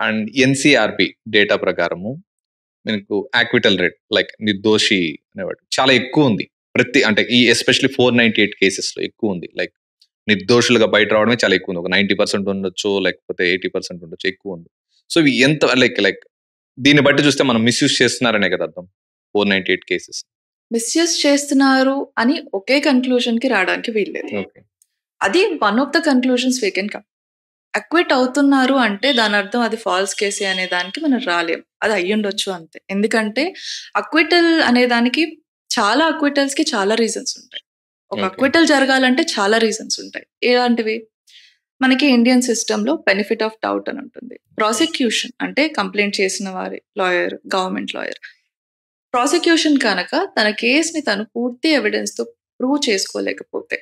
And NCRB data ప్రకారము మీకు యాక్విటల్ rate like నిర్దోషి అనేవాడు చాలా ఎక్కువ ఉంది. అంటే ఈ ఎస్పెషల్లీ 498 కేసెస్ లో ఎక్కువ ఉంది. లైక్ నిర్దోషులుగా బయట రావడమే చాలా ఎక్కువ ఉంది. ఒక 90% ఉండొచ్చు, లేకపోతే 80% ఉండొచ్చు, ఎక్కువ ఉంది. సో ఇవి ఎంత లైక్ దీన్ని బట్టి చూస్తే మనం మిస్యూజ్ చేస్తున్నారనే కదా అర్థం. 498 కేసెస్ మిస్యూజ్ చేస్తున్నారు అని ఒకే కన్క్లూజన్ కి రావడానికి వీల్లేదు. అది one of the conclusions we can come. Acquit అవుతున్నారు అంటే దాని అర్థం అది ఫాల్స్ కేసే అనే దానికి మనం రాలేం. అది అయ్యుండొచ్చు అంతే. ఎందుకంటే అక్విటల్ అనే దానికి చాలా అక్విటల్స్ కి చాలా రీజన్స్ ఉంటాయి. ఒక అక్విటల్ జరగాలంటే చాలా రీజన్స్ ఉంటాయి. ఎలాంటివి? మనకి ఇండియన్ సిస్టంలో బెనిఫిట్ ఆఫ్ డౌట్ అని ఉంటుంది. ప్రాసిక్యూషన్ అంటే కంప్లైంట్ చేసిన వారి లాయర్, గవర్నమెంట్ లాయర్. ప్రాసిక్యూషన్ కనుక తన కేసుని తను పూర్తి ఎవిడెన్స్ తో ప్రూవ్ చేసుకోలేకపోతే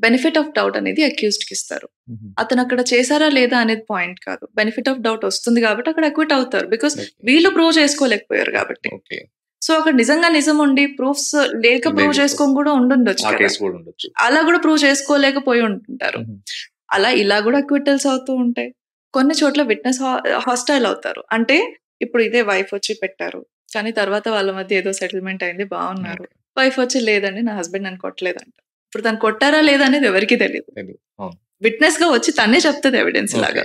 బెనిఫిట్ ఆఫ్ డౌట్ అనేది అక్యూజ్డ్ కి ఇస్తారు. అతను అక్కడ చేశారా లేదా అనేది పాయింట్ కాదు. బెనిఫిట్ ఆఫ్ డౌట్ వస్తుంది కాబట్టి అక్కడ అక్విట్ అవుతారు. బికాస్ వీళ్ళు ప్రూవ్ చేసుకోలేకపోయారు కాబట్టి. సో అక్కడ నిజంగా నిజం ఉండి ప్రూఫ్స్ లేక ప్రూవ్ చేసుకొని కూడా ఉండుండొచ్చు. అలా కూడా ప్రూవ్ చేసుకోలేకపోయి ఉంటుంటారు. అలా ఇలా కూడా అక్విటల్స్ అవుతూ ఉంటాయి. కొన్ని చోట్ల విట్నెస్ హాస్టైల్ అవుతారు. అంటే ఇప్పుడు ఇదే వైఫ్ వచ్చి పెట్టారు, కానీ తర్వాత వాళ్ళ మధ్య ఏదో సెటిల్మెంట్ అయింది, బాగున్నారు. వైఫ్ వచ్చి లేదండి నా హస్బెండ్ నన్ను కొట్టలేదంట. ఇప్పుడు తను కొట్టారా లేదా అనేది ఎవరికి తెలియదు. విట్నెస్ గా వచ్చి తనే చెప్తుంది ఎవిడెన్స్ లాగా.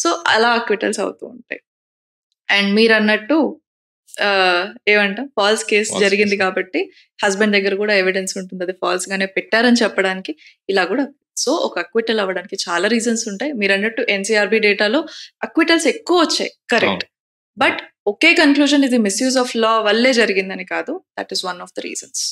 సో అలా అక్విటల్స్ అవుతూ ఉంటాయి. అండ్ మీరు అన్నట్టు ఏమంటాం, ఫాల్స్ కేసు జరిగింది కాబట్టి హస్బెండ్ దగ్గర కూడా ఎవిడెన్స్ ఉంటుంది, అది ఫాల్స్ గానే పెట్టారని చెప్పడానికి. ఇలా కూడా సో ఒక అక్విటల్ అవ్వడానికి చాలా రీజన్స్ ఉంటాయి. మీరు అన్నట్టు ఎన్సీఆర్బి డేటాలో అక్విటల్స్ ఎక్కువ వచ్చాయి, కరెక్ట్. బట్ ఒకే కన్క్లూజన్ ఇది మిస్యూజ్ ఆఫ్ లా వల్లే జరిగిందని కాదు. That is one of the reasons.